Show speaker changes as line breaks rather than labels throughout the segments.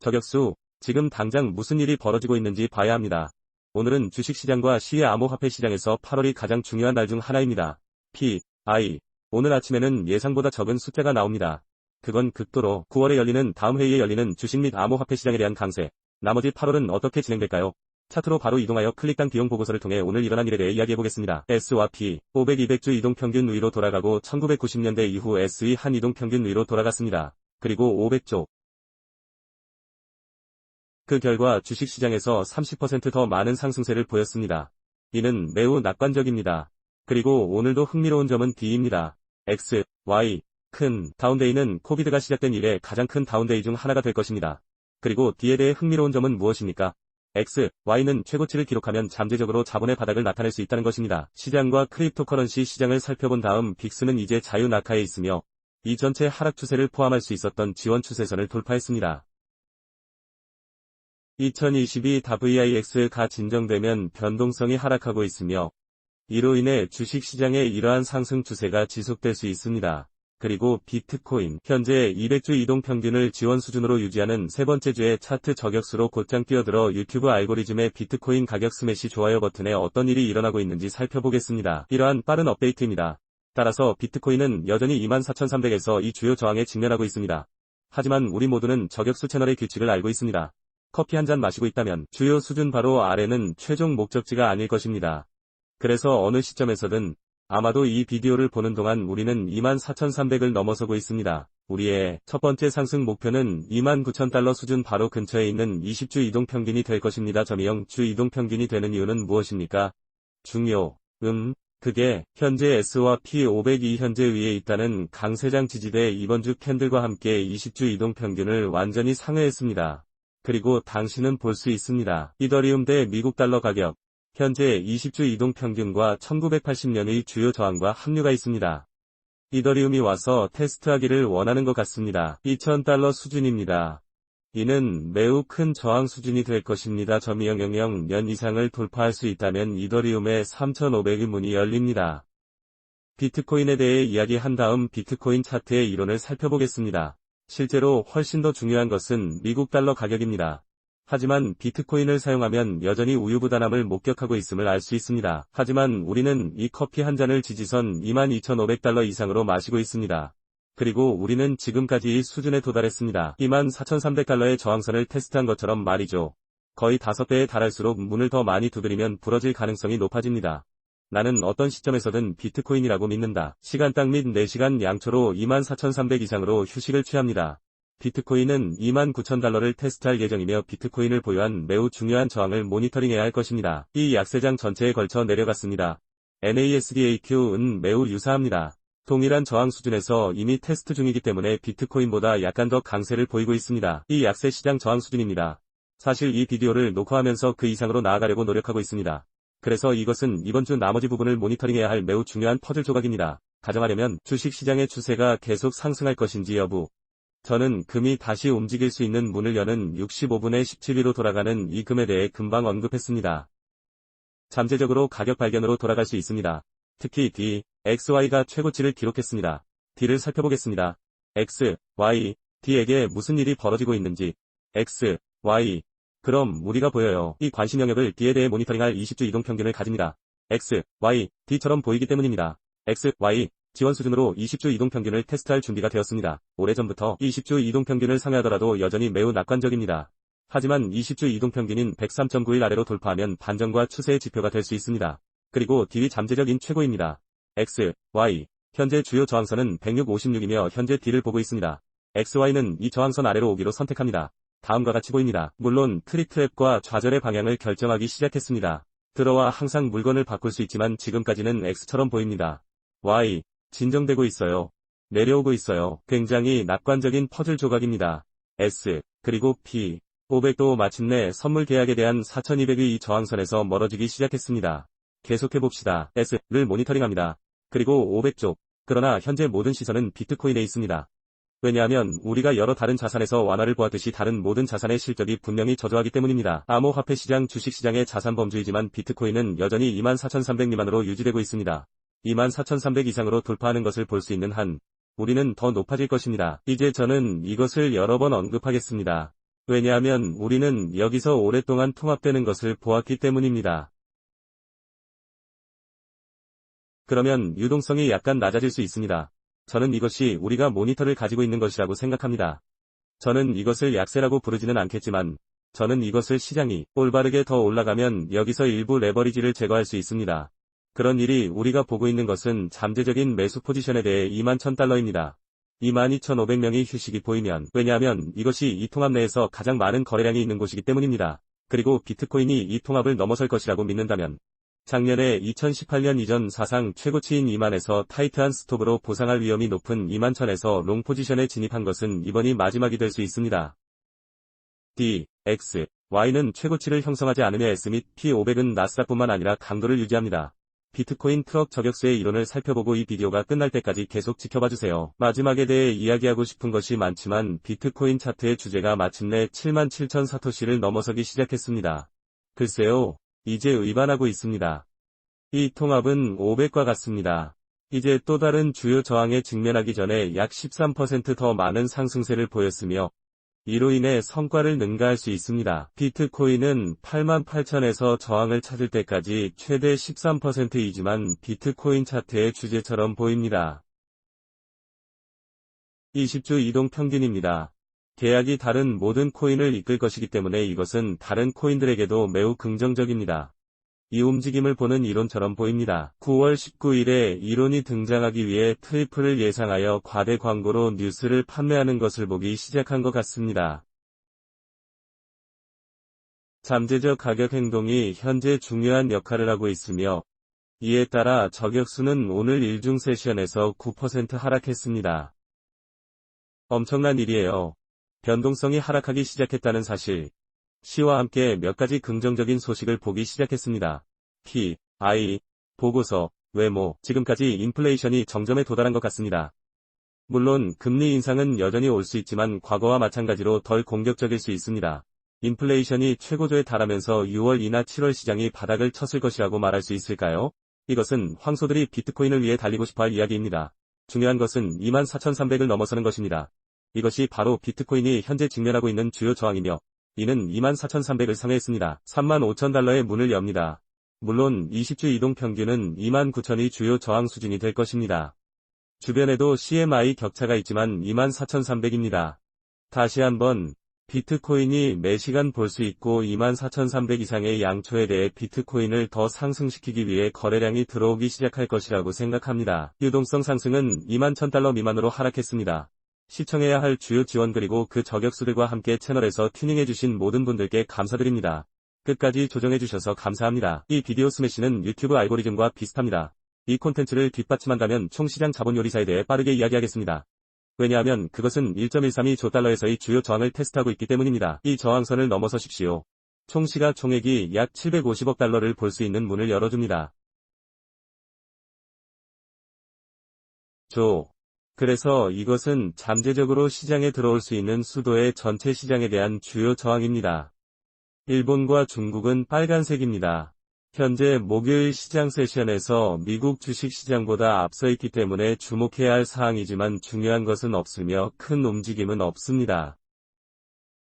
저격수, 지금 당장 무슨 일이 벌어지고 있는지 봐야 합니다. 오늘은 주식시장과 시외 암호화폐 시장에서 8월이 가장 중요한 날 중 하나입니다. P/I. 오늘 아침에는 예상보다 적은 숫자가 나옵니다. 그건 극도로 9월에 열리는 다음 회의에 열리는 주식 및 암호화폐 시장에 대한 강세. 나머지 8월은 어떻게 진행될까요? 차트로 바로 이동하여 클릭당 비용 보고서를 통해 오늘 일어난 일에 대해 이야기해보겠습니다. S와 P, 500, 200주 이동평균 위로 돌아가고 1990년대 이후 S의 한 이동평균 위로 돌아갔습니다. 그리고 500조. 그 결과 주식시장에서 30% 더 많은 상승세를 보였습니다. 이는 매우 낙관적입니다. 그리고 오늘도 흥미로운 점은 D입니다. X, Y. 큰 다운데이는 코비드가 시작된 이래 가장 큰 다운데이 중 하나가 될 것입니다. 그리고 D에 대해 흥미로운 점은 무엇입니까? X, Y는 최고치를 기록하면 잠재적으로 자본의 바닥을 나타낼 수 있다는 것입니다. 시장과 크립토커런시 시장을 살펴본 다음 빅스는 이제 자유낙하에 있으며 이 전체 하락 추세를 포함할 수 있었던 지원 추세선을 돌파했습니다. 2022 VIX가 진정되면 변동성이 하락하고 있으며 이로 인해 주식시장의 이러한 상승 추세가 지속될 수 있습니다. 그리고 비트코인, 현재 200주 이동평균을 지원 수준으로 유지하는 세 번째 주에 차트 저격수로 곧장 뛰어들어 유튜브 알고리즘의 비트코인 가격 스매시 좋아요 버튼에 어떤 일이 일어나고 있는지 살펴보겠습니다. 이러한 빠른 업데이트입니다. 따라서 비트코인은 여전히 24,300에서 이 주요 저항에 직면하고 있습니다. 하지만 우리 모두는 저격수 채널의 규칙을 알고 있습니다. 커피 한 잔 마시고 있다면 주요 수준 바로 아래는 최종 목적지가 아닐 것입니다. 그래서 어느 시점에서든 아마도 이 비디오를 보는 동안 우리는 24,300을 넘어서고 있습니다. 우리의 첫 번째 상승 목표는 29,000달러 수준 바로 근처에 있는 20주 이동평균이 될 것입니다. 점이형 주 이동평균이 되는 이유는 무엇입니까? 그게 현재 S와 P500이 현재 위에 있다는 강세장 지지대 이번 주 캔들과 함께 20주 이동평균을 완전히 상회했습니다. 그리고 당신은 볼 수 있습니다. 이더리움 대 미국 달러 가격. 현재 20주 이동평균과 1980년의 주요 저항과 합류가 있습니다. 이더리움이 와서 테스트하기를 원하는 것 같습니다. 2000달러 수준입니다. 이는 매우 큰 저항 수준이 될 것입니다. 점이 000년 이상을 돌파할 수 있다면 이더리움의 3500의 문이 열립니다. 비트코인에 대해 이야기한 다음 비트코인 차트의 이론을 살펴보겠습니다. 실제로 훨씬 더 중요한 것은 미국 달러 가격입니다. 하지만 비트코인을 사용하면 여전히 우유부단함을 목격하고 있음을 알 수 있습니다. 하지만 우리는 이 커피 한 잔을 지지선 22,500달러 이상으로 마시고 있습니다. 그리고 우리는 지금까지 이 수준에 도달했습니다. 24,300달러의 저항선을 테스트한 것처럼 말이죠. 거의 5배에 달할수록 문을 더 많이 두드리면 부러질 가능성이 높아집니다. 나는 어떤 시점에서든 비트코인이라고 믿는다. 시간당 및 4시간 양초로 24,300 이상으로 휴식을 취합니다. 비트코인은 29,000달러를 테스트할 예정이며 비트코인을 보유한 매우 중요한 저항을 모니터링해야 할 것입니다. 이 약세장 전체에 걸쳐 내려갔습니다. NASDAQ은 매우 유사합니다. 동일한 저항 수준에서 이미 테스트 중이기 때문에 비트코인보다 약간 더 강세를 보이고 있습니다. 이 약세 시장 저항 수준입니다. 사실 이 비디오를 녹화하면서 그 이상으로 나아가려고 노력하고 있습니다. 그래서 이것은 이번 주 나머지 부분을 모니터링해야 할 매우 중요한 퍼즐 조각입니다. 가정하려면 주식시장의 추세가 계속 상승할 것인지 여부. 저는 금이 다시 움직일 수 있는 문을 여는 65분의 17위로 돌아가는 이 금에 대해 금방 언급했습니다. 잠재적으로 가격 발견으로 돌아갈 수 있습니다. 특히 D, XY가 최고치를 기록했습니다. D를 살펴보겠습니다. X, Y, D에게 무슨 일이 벌어지고 있는지. X, Y. 그럼 우리가 보여요. 이 관심 영역을 D에 대해 모니터링할 20주 이동평균을 가집니다. X, Y, D처럼 보이기 때문입니다. X, Y. 지원 수준으로 20주 이동평균을 테스트할 준비가 되었습니다. 오래전부터 20주 이동평균을 상회하더라도 여전히 매우 낙관적입니다. 하지만 20주 이동평균인 103.91 아래로 돌파하면 반전과 추세의 지표가 될 수 있습니다. 그리고 D이 잠재적인 최고입니다. X, Y. 현재 주요 저항선은 106.56이며 현재 D를 보고 있습니다. XY는 이 저항선 아래로 오기로 선택합니다. 다음과 같이 보입니다. 물론 크립트랩과 좌절의 방향을 결정하기 시작했습니다. 들어와 항상 물건을 바꿀 수 있지만 지금까지는 X처럼 보입니다. Y. 진정되고 있어요. 내려오고 있어요. 굉장히 낙관적인 퍼즐 조각입니다. S, 그리고 P. 500도 마침내 선물 계약에 대한 4,200의 이 저항선에서 멀어지기 시작했습니다. 계속해봅시다. S를 모니터링합니다. 그리고 500쪽. 그러나 현재 모든 시선은 비트코인에 있습니다. 왜냐하면 우리가 여러 다른 자산에서 완화를 보았듯이 다른 모든 자산의 실적이 분명히 저조하기 때문입니다. 암호화폐 시장, 주식시장의 자산 범주이지만 비트코인은 여전히 24,300 미만으로 유지되고 있습니다. 24,300 이상으로 돌파하는 것을 볼 수 있는 한 우리는 더 높아질 것입니다. 이제 저는 이것을 여러 번 언급하겠습니다. 왜냐하면 우리는 여기서 오랫동안 통합되는 것을 보았기 때문입니다. 그러면 유동성이 약간 낮아질 수 있습니다. 저는 이것이 우리가 모니터를 가지고 있는 것이라고 생각합니다. 저는 이것을 약세라고 부르지는 않겠지만, 저는 이것을 시장이 올바르게 더 올라가면 여기서 일부 레버리지를 제거할 수 있습니다. 그런 일이 우리가 보고 있는 것은 잠재적인 매수 포지션에 대해 21,000달러입니다. 22,500명이 휴식이 보이면, 왜냐하면 이것이 이 통합 내에서 가장 많은 거래량이 있는 곳이기 때문입니다. 그리고 비트코인이 이 통합을 넘어설 것이라고 믿는다면, 작년에 2018년 이전 사상 최고치인 2만에서 타이트한 스톱으로 보상할 위험이 높은 21,000에서 롱 포지션에 진입한 것은 이번이 마지막이 될 수 있습니다. D, X, Y는 최고치를 형성하지 않으며 S&P 500은 나스닥뿐만 아니라 강도를 유지합니다. 비트코인 트럭 저격수의 이론을 살펴보고 이 비디오가 끝날 때까지 계속 지켜봐주세요. 마지막에 대해 이야기하고 싶은 것이 많지만 비트코인 차트의 주제가 마침내 77,000 사토시를 넘어서기 시작했습니다. 글쎄요, 이제 의반하고 있습니다. 이 통합은 500과 같습니다. 이제 또 다른 주요 저항에 직면하기 전에 약 13% 더 많은 상승세를 보였으며 이로 인해 성과를 능가할 수 있습니다. 비트코인은 88,000에서 저항을 찾을 때까지 최대 13%이지만 비트코인 차트의 주제처럼 보입니다. 20주 이동 평균입니다. 계약이 다른 모든 코인을 이끌 것이기 때문에 이것은 다른 코인들에게도 매우 긍정적입니다. 이 움직임을 보는 이론처럼 보입니다. 9월 19일에 이론이 등장하기 위해 트리플을 예상하여 과대 광고로 뉴스를 판매하는 것을 보기 시작한 것 같습니다. 잠재적 가격 행동이 현재 중요한 역할을 하고 있으며 이에 따라 저격수는 오늘 일중 세션에서 9% 하락했습니다. 엄청난 일이에요. 변동성이 하락하기 시작했다는 사실. 시와 함께 몇 가지 긍정적인 소식을 보기 시작했습니다. P, I, 보고서, 외모, 지금까지 인플레이션이 정점에 도달한 것 같습니다. 물론 금리 인상은 여전히 올 수 있지만 과거와 마찬가지로 덜 공격적일 수 있습니다. 인플레이션이 최고조에 달하면서 6월이나 7월 시장이 바닥을 쳤을 것이라고 말할 수 있을까요? 이것은 황소들이 비트코인을 위해 달리고 싶어할 이야기입니다. 중요한 것은 24,300을 넘어서는 것입니다. 이것이 바로 비트코인이 현재 직면하고 있는 주요 저항이며 이는 24,300을 상회했습니다. 35,000달러의 문을 엽니다. 물론 20주 이동 평균은 29,000이 주요 저항 수준이 될 것입니다. 주변에도 CMI 격차가 있지만 24,300입니다. 다시 한번 비트코인이 매시간 볼 수 있고 24,300 이상의 양초에 대해 비트코인을 더 상승시키기 위해 거래량이 들어오기 시작할 것이라고 생각합니다. 유동성 상승은 21,000달러 미만으로 하락했습니다. 시청해야 할 주요 지원 그리고 그 저격수들과 함께 채널에서 튜닝해주신 모든 분들께 감사드립니다. 끝까지 조정해주셔서 감사합니다. 이 비디오 스매시는 유튜브 알고리즘과 비슷합니다. 이 콘텐츠를 뒷받침한다면 총시장 자본 요리사에 대해 빠르게 이야기하겠습니다. 왜냐하면 그것은 1.132조 달러에서의 주요 저항을 테스트하고 있기 때문입니다. 이 저항선을 넘어서십시오. 총시가총액이 약 750억 달러를 볼 수 있는 문을 열어줍니다. 그래서 이것은 잠재적으로 시장에 들어올 수 있는 수도의 전체 시장에 대한 주요 저항입니다. 일본과 중국은 빨간색입니다. 현재 목요일 시장 세션에서 미국 주식시장보다 앞서 있기 때문에 주목해야 할 사항이지만 중요한 것은 없으며 큰 움직임은 없습니다.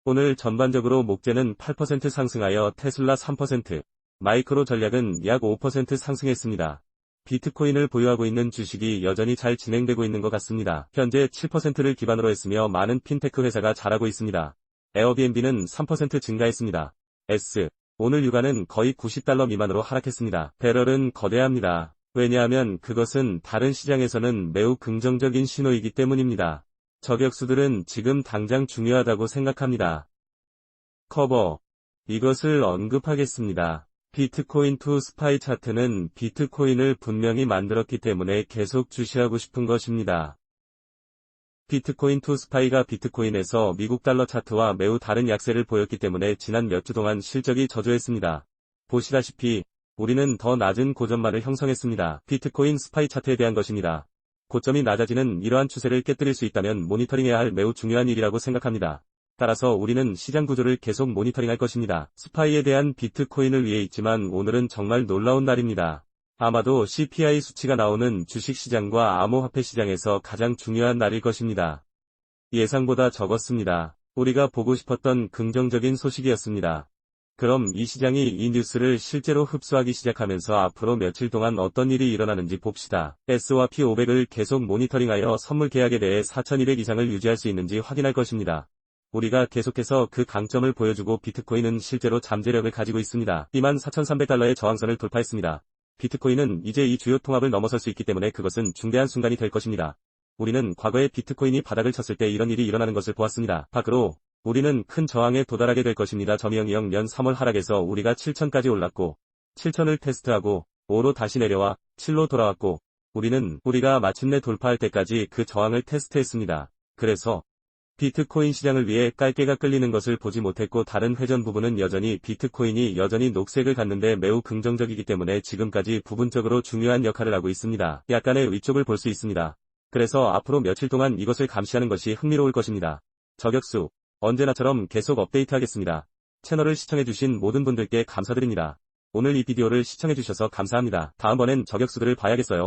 오늘 전반적으로 목재는 8% 상승하여 테슬라 3%, 마이크로 전략은 약 5% 상승했습니다. 비트코인을 보유하고 있는 주식이 여전히 잘 진행되고 있는 것 같습니다. 현재 7%를 기반으로 했으며 많은 핀테크 회사가 잘하고 있습니다. 에어비앤비는 3% 증가했습니다. 오늘 유가는 거의 90달러 미만으로 하락했습니다. 배럴은 거대합니다. 왜냐하면 그것은 다른 시장에서는 매우 긍정적인 신호이기 때문입니다. 저격수들은 지금 당장 중요하다고 생각합니다. 커버. 이것을 언급하겠습니다. 비트코인 투 스파이 차트는 비트코인을 분명히 만들었기 때문에 계속 주시하고 싶은 것입니다. 비트코인 투 스파이가 비트코인에서 미국 달러 차트와 매우 다른 약세를 보였기 때문에 지난 몇 주 동안 실적이 저조했습니다. 보시다시피 우리는 더 낮은 고점만을 형성했습니다. 비트코인 스파이 차트에 대한 것입니다. 고점이 낮아지는 이러한 추세를 깨뜨릴 수 있다면 모니터링해야 할 매우 중요한 일이라고 생각합니다. 따라서 우리는 시장 구조를 계속 모니터링할 것입니다. 스파이에 대한 비트코인을 위해 있지만 오늘은 정말 놀라운 날입니다. 아마도 CPI 수치가 나오는 주식시장과 암호화폐 시장에서 가장 중요한 날일 것입니다. 예상보다 적었습니다. 우리가 보고 싶었던 긍정적인 소식이었습니다. 그럼 이 시장이 이 뉴스를 실제로 흡수하기 시작하면서 앞으로 며칠 동안 어떤 일이 일어나는지 봅시다. S&P 500을 계속 모니터링하여 선물 계약에 대해 4,200 이상을 유지할 수 있는지 확인할 것입니다. 우리가 계속해서 그 강점을 보여주고 비트코인은 실제로 잠재력을 가지고 있습니다. 24,300달러의 저항선을 돌파했습니다. 비트코인은 이제 이 주요 통합을 넘어설 수 있기 때문에 그것은 중대한 순간이 될 것입니다. 우리는 과거에 비트코인이 바닥을 쳤을 때 이런 일이 일어나는 것을 보았습니다. 밖으로 우리는 큰 저항에 도달하게 될 것입니다. 2020년 3월 하락에서 우리가 7천까지 올랐고 7천을 테스트하고 5로 다시 내려와 7로 돌아왔고 우리가 마침내 돌파할 때까지 그 저항을 테스트했습니다. 그래서 비트코인 시장을 위해 깔개가 끌리는 것을 보지 못했고 다른 회전 부분은 여전히 비트코인이 여전히 녹색을 갖는데 매우 긍정적이기 때문에 지금까지 부분적으로 중요한 역할을 하고 있습니다. 약간의 위쪽을 볼 수 있습니다. 그래서 앞으로 며칠 동안 이것을 감시하는 것이 흥미로울 것입니다. 저격수 언제나처럼 계속 업데이트하겠습니다. 채널을 시청해주신 모든 분들께 감사드립니다. 오늘 이 비디오를 시청해주셔서 감사합니다. 다음번엔 저격수들을 봐야겠어요.